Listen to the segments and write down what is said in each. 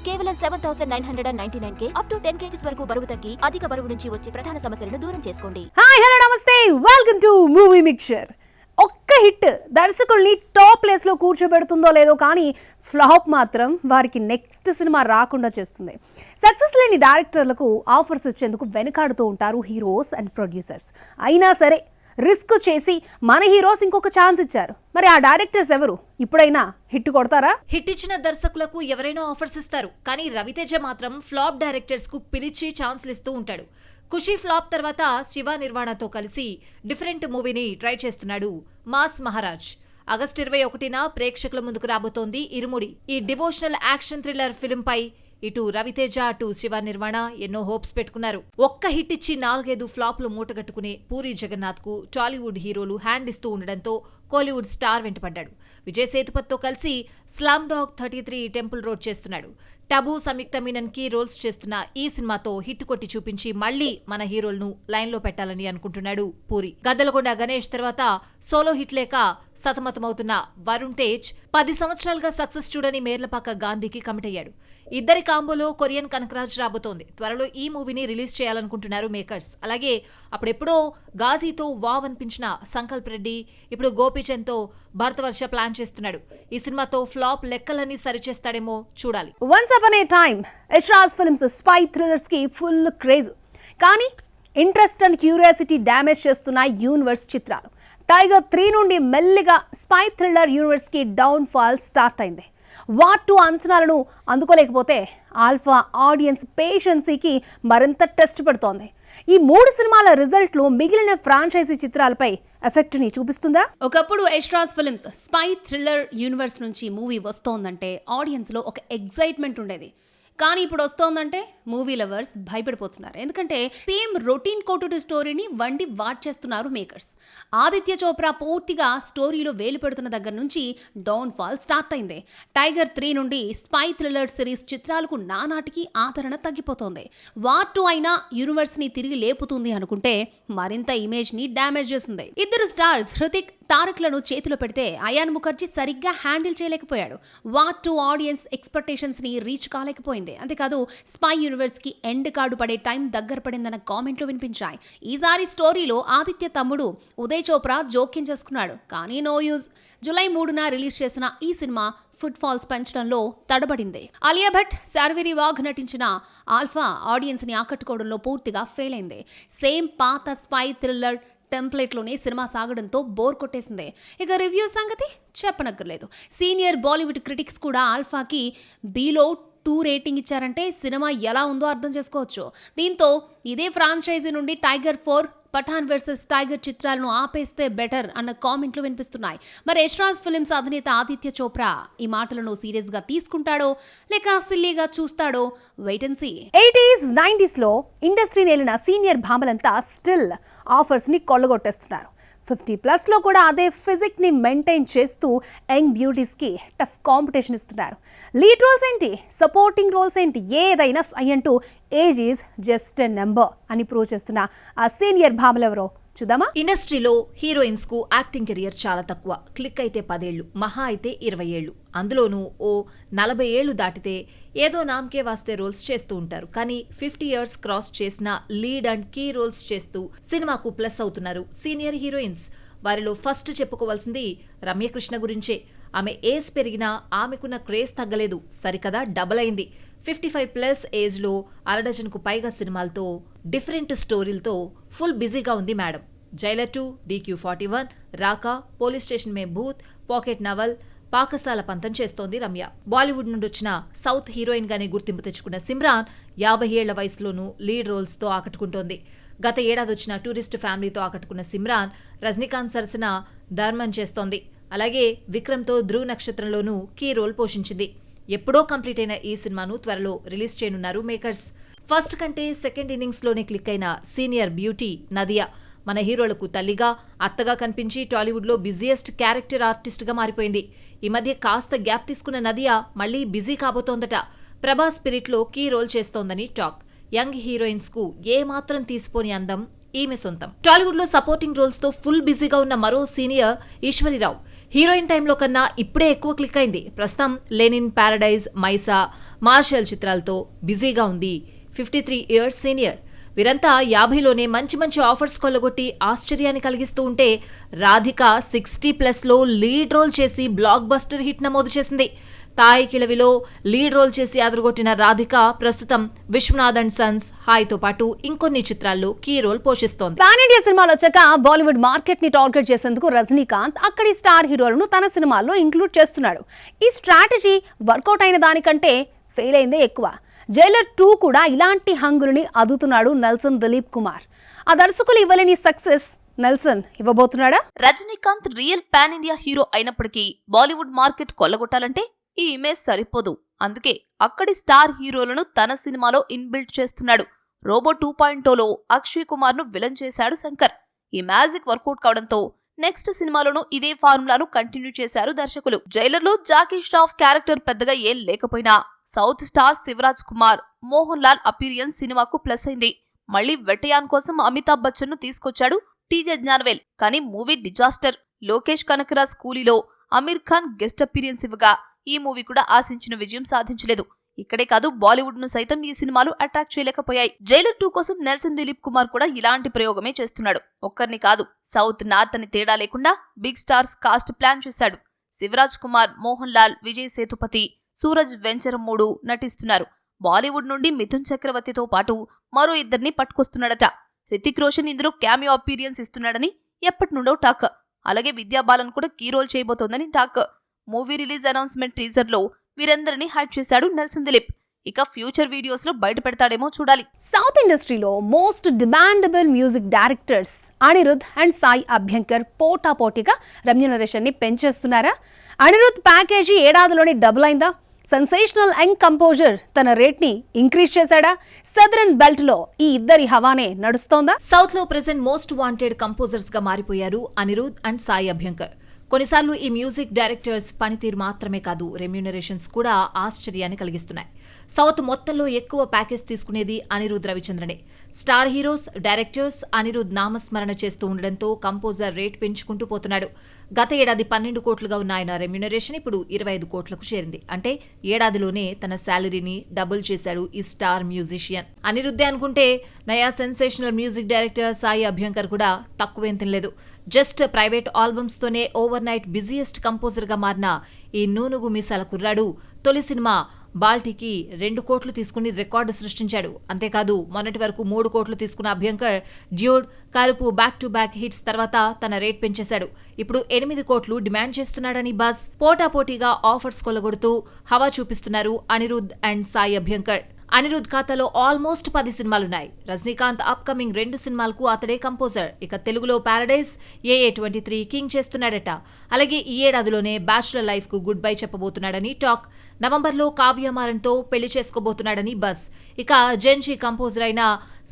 కేవలం 7,999K up to 10 kgs వరకు బరువు తగ్గి అధిక బరువు నుంచి వచ్చే ప్రధాన సమస్యలను దూరం చేసుకోండి. హాయ్ హలో నమస్తే, వెల్కమ్ టు మూవీ మిక్చర్. ఒక్క హిట్ దర్శకుల్ని టాప్ ప్లేస్ లో కూర్చోబెడుతుందో లేదో కానీ ఫ్లాప్ మాత్రం వారికి నెక్స్ట్ సినిమా రాకుండా చేస్తుంది. సక్సెస్ లేని డైరెక్టర్లకు ఆఫర్స్ ఇచ్చేందుకు వెనకాడుతూ ఉంటారు హీరోస్ అండ్ ప్రొడ్యూసర్స్. అయినా సరే రిస్క్ చేసి మన హీరోస్ ఇంకొక ఛాన్స్ ఇచ్చారు. మరి ఆ డైరెక్టర్స్ ఎవరు? ఇప్పుడైనా హిట్ కొడతారా? హిట్ ఇచ్చిన దర్శకులకు ఎవరైనా ఆఫర్స్ ఇస్తారు, కానీ రవితేజ మాత్రం ఫ్లాప్ డైరెక్టర్స్ కు పిలిచి ఛాన్స్లు ఇస్తూ ఉంటాడు. ఖుషీ ఫ్లాప్ తర్వాత శివ నిర్వాణతో కలిసి డిఫరెంట్ మూవీని ట్రై చేస్తున్నాడు మాస్ మహారాజ్. ఆగస్టు 21న ప్రేక్షకుల ముందుకు రాబోతోంది ఇరుముడి. ఈ డివోషనల్ యాక్షన్ థ్రిల్లర్ ఫిల్మ్ పై ఇటు రవితేజ అటు శివ నిర్వాణ ఎన్నో హోప్స్ పెట్టుకున్నారు. ఒక్క హిట్ ఇచ్చి 4-5 ఫ్లాప్లు మూటగట్టుకునే పూరి జగన్నాథ్ కు టాలీవుడ్ హీరోలు హ్యాండ్ ఇస్తూ ఉండడంతో కోలీవుడ్ స్టార్ వెంటపడ్డాడు. విజయ్ సేతుపతితో కలిసి స్లామ్ డాగ్ 33 టెంపుల్ రోడ్ చేస్తున్నాడు. టబు సంయుక్త మీనన్ కి రోల్స్ చేస్తున్న ఈ సినిమాతో హిట్ కొట్టి చూపించి మళ్లీ మన హీరోలను లైన్ లో పెట్టాలని అనుకుంటున్నాడు పూరి. గద్దలకొండ గణేష్ తర్వాత సోలో హిట్ లేక సతమతమవుతున్న వరుణ్ తేజ్ 10 సంవత్సరాలుగా సక్సెస్ చూడని మేర్లపాక గాంధీకి కమిట్ అయ్యాడు. ఇద్దరి కాంబోలో కొరియన్ కనకరాజ్ రాబోతోంది. త్వరలో ఈ మూవీని రిలీజ్ చేయాలనుకుంటున్నారు మేకర్స్. అలాగే అప్పుడెప్పుడో గాజీతో వావ్ అనిపించిన సంకల్ప్ రెడ్డి ఇప్పుడు గోపీచంద్ తో భరతవర్ష ప్లాన్ చేస్తున్నాడు. ఈ సినిమాతో ఫ్లాప్ లెక్కలన్నీ సరిచేస్తాడేమో చూడాలి. వన్స్ అపాన్ ఏ time Yash Raj films spy thrillers కి ఫుల్ క్రేజ్. కానీ ఇంట్రెస్ట్ అండ్ క్యూరియాసిటీ డ్యామేజ్ చేస్తున్న యూనివర్స్ చిత్రాలు. టైగర్ 3 నుండి మెల్లిగా స్పై థ్రిల్లర్ యూనివర్స్ కి డౌన్ ఫాల్ స్టార్ట్ అయింది. వార్ 2 అంచనాలను అందుకోలేకపోతే ఆల్ఫా ఆడియన్స్ పేషెన్సీకి మరింత టెస్ట్ పెడుతోంది. ఈ 3 సినిమాల రిజల్ట్లు మిగిలిన ఫ్రాంచైజీ చిత్రాలపై ఎఫెక్ట్ ని చూపిస్తుందా? ఒకప్పుడు Yash Raj films spy thriller universe నుంచి మూవీ వస్తోందంటే ఆడియన్స్ లో ఒక ఎగ్జైట్మెంట్ ఉండేది. కానీ ఇప్పుడు వస్తోందంటే మూవీ లవర్స్ భయపడిపోతున్నారు. ఎందుకంటే సేమ్ రొటీన్ కోటెడ్ స్టోరీని వండి వాచ్ చేస్తున్నారు మేకర్స్. ఆదిత్య చోప్రా పూర్తిగా స్టోరీలో వేలు పెడుతున్న దగ్గర నుంచి డౌన్ ఫాల్ స్టార్ట్ అయింది. టైగర్ 3 నుండి స్పై థ్రిల్లర్ సిరీస్ చిత్రాలకు నానాటికి ఆదరణ తగ్గిపోతోంది. వార్ 2 అయినా యూనివర్స్ ని తిరిగి లేపుతుంది అనుకుంటే మరింత ఇమేజ్ ని డ్యామేజ్ చేసింది. ఇద్దరు స్టార్స్ హృతిక్ తారక్లను చేతిలో పెడితే అయాన్ ముఖర్జీ సరిగ్గా హ్యాండిల్ చేయలేకపోయాడు. వార్ 2 ఆడియన్స్ ఎక్స్పెక్టేషన్స్ ని రీచ్ కాలేకపోయింది. అంతేకాదు స్పై యూనివర్స్ కి ఎండ్ కార్డు పడే టైం దగ్గర పడిందన్న కామెంట్లు వినిపించాయి. ఈసారి స్టోరీలో ఆదిత్య తమ్ముడు ఉదయ్ చోప్రా జోక్యం చేసుకున్నాడు. కానీ నో యూజ్. జూలై 3న రిలీజ్ చేసిన ఈ సినిమా ఫుట్ ఫాల్స్ పెంచడంలో తడబడింది. అలియా భట్, శార్వరి వాఘ్ నటించిన ఆల్ఫా ఆడియన్స్ ని ఆకట్టుకోవడంలో పూర్తిగా ఫెయిల్ అయింది. సేమ్ పాత స్పై థ్రిల్లర్ టెంప్లెట్లోనే సినిమా సాగడంతో బోర్ కొట్టేసింది. ఇక రివ్యూ సంగతి చెప్పనక్కర్లేదు. సీనియర్ బాలీవుడ్ క్రిటిక్స్ కూడా ఆల్ఫాకి బీలో 2 రేటింగ్ ఇచ్చారంటే సినిమా ఎలా ఉందో అర్థం చేసుకోవచ్చు. దీంతో ఇదే ఫ్రాంచైజీ నుండి టైగర్ 4, పఠాన్ వర్సెస్ టైగర్ చిత్రాలను ఆపేస్తే బెటర్ అన్న కామెంట్లు వినిపిస్తున్నాయి. మరి యష్రాజ్ ఫిల్మ్స్ అధినేత ఆదిత్య చోప్రా ఈ మాటలను సీరియస్ గా తీసుకుంటాడో లేక సిల్లీగా చూస్తాడో wait and see. 80s, 90s లో ఇండస్ట్రీ నేలిన సీనియర్ భామలంతా స్టిల్ ఆఫర్స్ ని కొల్లగొట్టేస్తున్నారు. 50+ లో కూడా అదే ఫిజిక్ ని మెయింటైన్ చేస్తూ యంగ్ బ్యూటీస్ కి టఫ్ కాంపిటీషన్ ఇస్తున్నారు. లీడ్ రోల్స్ ఏంటి, సపోర్టింగ్ రోల్స్ ఏంటి, ఏదైనా అంటూ age is just a number అని ప్రూవ్ చేస్తున్న ఆ సీనియర్ భామలు ఎవరో చూద్దామా? ఇండస్ట్రీలో హీరోయిన్స్ కు యాక్టింగ్ కెరియర్ చాలా తక్కువ. క్లిక్ అయితే 10 ఏళ్లు, మహా అయితే 20 ఏళ్లు. అందులోనూ ఓ 40 ఏళ్లు దాటితే ఏదో నామకే వాస్తే రోల్స్ చేస్తూ ఉంటారు. కానీ 50 ఇయర్స్ క్రాస్ చేసిన లీడ్ అండ్ కీ రోల్స్ చేస్తూ సినిమాకు ప్లస్ అవుతున్నారు సీనియర్ హీరోయిన్స్. వారిలో ఫస్ట్ చెప్పుకోవాల్సింది రమ్యకృష్ణ గురించే. ఆమె ఏజ్ పెరిగినా ఆమెకున్న క్రేజ్ తగ్గలేదు, సరికదా డబల్ అయింది. 55+ ఏజ్లో 1/2 డజన్కు పైగా సినిమాలతో డిఫరెంట్ స్టోరీలతో ఫుల్ బిజీగా ఉంది మేడం. జైలర్ 2, DQ41, రాకా, పోలీస్ స్టేషన్ మే భూత్, పాకెట్ నవల్, పాకసాల పంతం చేస్తోంది రమ్య. బాలీవుడ్ నుండి వచ్చిన సౌత్ హీరోయిన్ గానే గుర్తింపు తెచ్చుకున్న సిమ్రాన్ 50 ఏళ్ల వయసులోనూ లీడ్ రోల్స్ తో ఆకట్టుకుంటోంది. గత ఏడాది వచ్చిన టూరిస్ట్ ఫ్యామిలీతో ఆకట్టుకున్న సిమ్రాన్ రజనీకాంత్ సరసన ధర్మన్ చేస్తోంది. అలాగే విక్రమ్తో ధ్రువ్ నక్షత్రంలోనూ కీ రోల్ పోషించింది. ఎప్పుడో కంప్లీట్ అయిన ఈ సినిమాను త్వరలో రిలీజ్ చేయనున్నారు మేకర్స్. ఫస్ట్ కంటే సెకండ్ ఇన్నింగ్స్ లోనే క్లిక్ అయిన సీనియర్ బ్యూటీ నదియా మన హీరోలకు తల్లిగా, అత్తగా కనిపించి టాలీవుడ్లో బిజియెస్ట్ క్యారెక్టర్ ఆర్టిస్ట్గా మారిపోయింది. ఈ మధ్య కాస్త గ్యాప్ తీసుకున్న నదియా మళ్లీ బిజీ కాబోతోందట. ప్రభాస్ స్పిరిట్లో కీ రోల్ చేస్తోందని టాక్. యంగ్ హీరోయిన్స్ కు ఏమాత్రం తీసిపోని అందం ఈమె సొంతం. టాలీవుడ్ లో సపోర్టింగ్ రోల్స్ తో ఫుల్ బిజీగా ఉన్న మరో సీనియర్ ఈశ్వరిరావు. హీరోయిన్ టైంలో కన్నా ఇప్పుడే ఎక్కువ క్లిక్ అయింది. ప్రస్తుతం లెనిన్, ప్యారడైజ్, మైసా, మార్షల్ చిత్రాలతో బిజీగా ఉంది. 53 ఇయర్స్ సీనియర్. వీరంతా 50లోనే మంచి మంచి ఆఫర్స్ కొల్లగొట్టి ఆశ్చర్యాన్ని కలిగిస్తూ ఉంటే రాధిక 60+లో లీడ్ రోల్ చేసి బ్లాక్ బస్టర్ హిట్ నమోదు చేసింది. తాయి కిళవిలో లీడ్ రోల్ చేసి అదరగొట్టిన రాధిక ప్రస్తుతం విశ్వనాథ్ అండ్ సన్స్, హాయ్తో పాటు ఇంకొన్ని చిత్రాల్లో కీ రోల్ పోషిస్తోంది. పాన్ ఇండియా సినిమాలు వచ్చాక బాలీవుడ్ మార్కెట్ ని టార్గెట్ చేసేందుకు రజనీకాంత్ అక్కడి స్టార్ హీరోలను తన సినిమాల్లో ఇంక్లూడ్ చేస్తున్నాడు. ఈ స్ట్రాటజీ వర్కౌట్ అయిన దానికంటే ఫెయిల్ అయిందే ఎక్కువ. జైలర్ 2 కూడా ఇలాంటి హంగులని అదుతున్నాడు నెల్సన్ దిలీప్ కుమార్. ఆ దర్శకులు ఇవ్వలేని సక్సెస్ నెల్సన్ ఇవ్వబోతున్నాడా? Rajinikanth real pan India hero అయినప్పటికీ బాలీవుడ్ మార్కెట్ కొల్లగొట్టాలంటే ఈ ఇమేజ్ సరిపోదు. అందుకే అక్కడి స్టార్ హీరోలను తన సినిమాలో ఇన్బిల్ట్ చేస్తున్నాడు. రోబో 2.0లో అక్షయ్ కుమార్ ను విలన్ చేశాడు శంకర్. ఈ మ్యాజిక్ వర్కౌట్ కావడంతో నెక్స్ట్ సినిమాలోనూ ఇదే ఫార్ములాను కంటిన్యూ చేశారు దర్శకులు. జైలర్లో జాకీ ష్రాఫ్ క్యారెక్టర్ పెద్దగా ఏం లేకపోయినా south star Shivaraj Kumar, Mohan Lal appearance సినిమాకు ప్లస్ అయింది. మళ్లీ వెట్టయాన్ కోసం అమితాబ్ బచ్చన్ ను తీసుకొచ్చాడు టీజే జ్ఞానవేల్. కానీ మూవీ డిజాస్టర్. లోకేష్ కనకరాజ్ కూలీలో అమీర్ ఖాన్ గెస్ట్ అపీరియన్స్ ఇవ్వగా ఈ మూవీ కూడా ఆశించిన విజయం సాధించలేదు. ఇక్కడే కాదు, బాలీవుడ్ ను సైతం ఈ సినిమాలు అట్రాక్ట్ చేయలేకపోయాయి. జైలర్ 2 కోసం నెల్సన్ దిలీప్ కుమార్ కూడా ఇలాంటి ప్రయోగమే చేస్తున్నాడు. ఒక్కరిని కాదు, సౌత్ నార్త్ అని తేడా లేకుండా బిగ్ స్టార్స్ కాస్ట్ ప్లాన్ చేశాడు. శివరాజ్ కుమార్, మోహన్ లాల్, విజయ్ సేతుపతి, సూరజ్ వెంచరం 3 నటిస్తున్నారు. బాలీవుడ్ నుండి మిథున్ చక్రవర్తితో పాటు మరో 2 పట్టుకొస్తున్నాడట. హృతిక్ రోషన్ ఇందులో క్యామియో అపీరియన్స్ ఇస్తున్నాడని ఎప్పటి నుండో టాక్. అలాగే విద్యా బాలన్ కూడా కీ రోల్ చేయబోతోందని talk. Movie release announcement teaser లో వీరందరినీ హైడ్ చేశాడు నెల్సన్ దిలీప్. ఇక ఫ్యూచర్ వీడియోస్ లో బయట పెడతాడేమో చూడాలి. సౌత్ ఇండస్ట్రీలో most demandable music directors Anirudh and Sai Abhyankar పోటాపోటీగా రెమ్యూనరేషన్ ని పెంచేస్తున్నారా? అనిరుద్ ప్యాకేజీ ఏడాదిలోనే డబుల్ అయిందా? సెన్సేషనల్ యంగ్ కంపోజర్ తన రేట్ ని ఇంక్రీజ్ చేశాడా? సదరన్ బెల్ట్ లో ఈ ఇద్దరి హవానే నడుస్తోందా? సౌత్ లో ప్రెజెంట్ మోస్ట్ వాంటెడ్ కంపోజర్స్ గా మారిపోయారు అనిరుద్ అండ్ సాయి అభ్యంకర్. కొన్నిసార్లు ఈ మ్యూజిక్ డైరెక్టర్స్ పనితీరు మాత్రమే కాదు, రెమ్యూనరేషన్స్ కూడా ఆశ్చర్యాన్ని కలిగిస్తున్నాయి. సౌత్ మొత్తంలో ఎక్కువ ప్యాకేజ్ తీసుకునేది అనిరుద్ రవిచంద్రనే. స్టార్ హీరోస్, డైరెక్టర్స్ అనిరుద్ నామస్మరణ చేస్తూ ఉండడంతో కంపోజర్ రేట్ పెంచుకుంటూ పోతున్నాడు. గత ఏడాది 12 కోట్లుగా ఉన్న ఆయన రెమ్యూనరేషన్ ఇప్పుడు 25 కోట్లకు చేరింది. అంటే ఏడాదిలోనే తన శాలరీని డబుల్ చేశాడు ఈ స్టార్ మ్యూజిషియన్. అనిరుద్దే అనుకుంటే నయా sensational music director Sai Abhyankar కూడా తక్కువేం తినలేదు. జస్ట్ ప్రైవేట్ ఆల్బమ్స్ తోనే ఓవర్ నైట్ బిజియెస్ట్ కంపోజర్ గా మారిన ఈ నూనుగు మీసాల కుర్రాడు తొలి సినిమా బాల్టీకి 2 కోట్లు తీసుకుని రికార్డు సృష్టించాడు. అంతేకాదు మొన్నటి వరకు 3 కోట్లు తీసుకున్న Abhyankar Dude, Karuppu back to back hits తర్వాత తన రేట్ పెంచేశాడు. ఇప్పుడు 8 కోట్లు డిమాండ్ చేస్తున్నాడని బస్. పోటాపోటీగా ఆఫర్స్ కొల్లగొడుతూ హవా చూపిస్తున్నారు అనిరుద్ అండ్ సాయి అభ్యంకర్. అనిరుద్ ఖాతాలో ఆల్మోస్ట్ 10 సినిమాలున్నాయి. రజనీకాంత్ అప్కమింగ్ 2 సినిమాలకు అతడే కంపోజర్. ఇక తెలుగులో ప్యారడైజ్, AA23 కింగ్ చేస్తున్నాడట. అలాగే ఈ ఏడాదిలోనే బ్యాచులర్ లైఫ్ కు గుడ్ బై చెప్పబోతున్నాడని టాక్. నవంబర్లో కావ్యమారన్తో పెళ్లి చేసుకోబోతున్నాడని బస్. ఇక జెన్జీ కంపోజర్ అయిన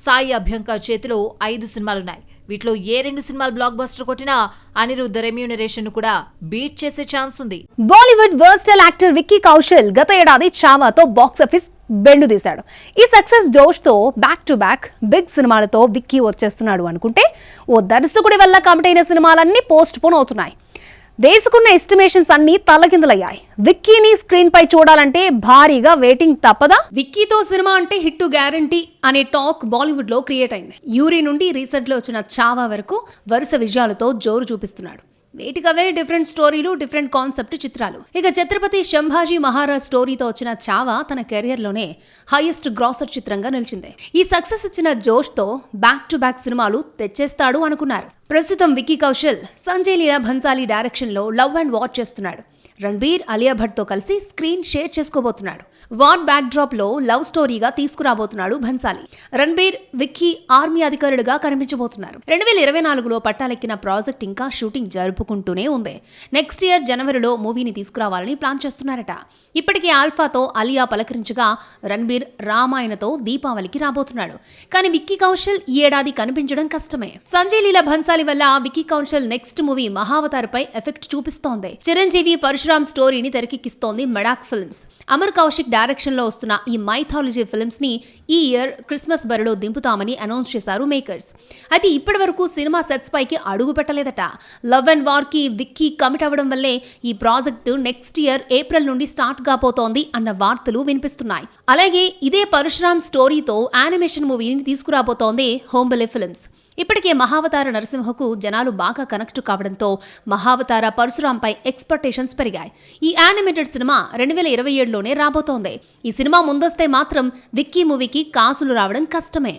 సాయి అభ్యంకర్ చేతిలో 5 సినిమాలున్నాయి. వీటిలో ఏ 2 సినిమాలు బ్లాక్ బస్టర్ కొట్టినా అనిరుద్ రెమ్యూనరేషన్ కూడా బీట్ చేసే ఛాన్స్ ఉంది. బాలీవుడ్ వర్స్టల్ యాక్టర్ విక్కీ కౌశల్ గత ఏడాది చావాతో బాక్సాఫీస్ బెండు తీశాడు. ఈ సక్సెస్ జోష్ తో బ్యాక్ టు బ్యాక్ బిగ్ సినిమాలతో విక్కీ వచ్చేస్తున్నాడు అనుకుంటే ఓ దర్శకుడి వల్ల కమిట్ అయిన సినిమాలన్నీ పోస్ట్ పోన్ అవుతున్నాయి. వేసుకున్న ఎస్టిమేషన్స్ అన్ని తలకిందులయ్యాయి. విక్కీని స్క్రీన్ పై చూడాలంటే భారీగా వెయిటింగ్ తప్పదా? విక్కీతో సినిమా అంటే హిట్ గ్యారంటీ అనే టాక్ బాలీవుడ్ లో క్రియేట్ అయింది. యూరి నుండి రీసెంట్ లో వచ్చిన చావా వరకు వరుస విజయాలతో జోరు చూపిస్తున్నాడు. వేటికవే డిఫరెంట్ స్టోరీలు, డిఫరెంట్ కాన్సెప్ట్ చిత్రాలు. ఇక ఛత్రపతి సంభాజీ మహారాజ్ స్టోరీతో వచ్చిన చావా తన కెరియర్ లోనే హైయెస్ట్ గ్రాసర్ చిత్రంగా నిలిచింది. ఈ సక్సెస్ ఇచ్చిన జోష్ తో బ్యాక్ టు బ్యాక్ సినిమాలు తెచ్చేస్తాడు అనుకున్నారు. ప్రస్తుతం విక్కీ కౌశల్ సంజయ్ లీలా భన్సాలీ డైరెక్షన్ లో లవ్ అండ్ వార్ చేస్తున్నాడు. రణబీర్, అలియా భట్ తో కలిసి స్క్రీన్ షేర్ చేసుకోబోతున్నాడు. వార్ బ్యాక్ డ్రాప్ లో లవ్ స్టోరీగా తీసుకురాబోతున్నాడు భన్సాలీ. రణబీర్, విక్కీ ఆర్మీ అధికారులుగా కనిపించబోతున్నారు. 2024లో పట్టాలెక్కిన ప్రాజెక్ట్ ఇంకా షూటింగ్ జరుపుకుంటూనే ఉంది. నెక్స్ట్ ఇయర్ జనవరిలో మూవీని తీసుకురావాలని ప్లాన్ చేస్తున్నారట. ఇప్పటికే ఆల్ఫాతో అలియా పలకరించగా రణబీర్ రామాయణతో దీపావళికి రాబోతున్నాడు. కానీ విక్కీ కౌశల్ ఈ ఏడాది కనిపించడం కష్టమే. సంజయ్ లీలా భన్సాలీ వల్ల విక్కీ కౌశల్ నెక్స్ట్ మూవీ మహావతార్ పై ఎఫెక్ట్ చూపిస్తోంది. చిరంజీవి పరశురామ్ స్టోరీని తెరకెక్కిస్తోంది మెడాక్ ఫిల్మ్స్. అమర్ కౌశిక్ డైరెక్షన్లో వస్తున్న ఈ మైథాలజీ ఫిల్మ్స్ని ఈ ఇయర్ క్రిస్మస్ బరిలో దింపుతామని అనౌన్స్ చేశారు మేకర్స్. అయితే ఇప్పటి వరకు సినిమా సెట్స్ పైకి అడుగు పెట్టలేదట. లవ్ అండ్ వార్కి విక్కీ కమిట్ అవ్వడం వల్లే ఈ ప్రాజెక్టు నెక్స్ట్ ఇయర్ ఏప్రిల్ నుండి స్టార్ట్ కాబోతోంది అన్న వార్తలు వినిపిస్తున్నాయి. అలాగే ఇదే పరశురామ్ స్టోరీతో యానిమేషన్ మూవీని తీసుకురాబోతోంది హోంబలే ఫిల్మ్స్. ఇప్పటికే మహావతార నరసింహకు జనాలు బాగా కనెక్ట్ కావడంతో మహావతార పరశురాంపై ఎక్స్పెక్టేషన్స్ పెరిగాయి. ఈ యానిమేటెడ్ సినిమా 2027లోనే రాబోతోంది. ఈ సినిమా ముందొస్తే మాత్రం విక్కీ మూవీకి కాసులు రావడం కష్టమే.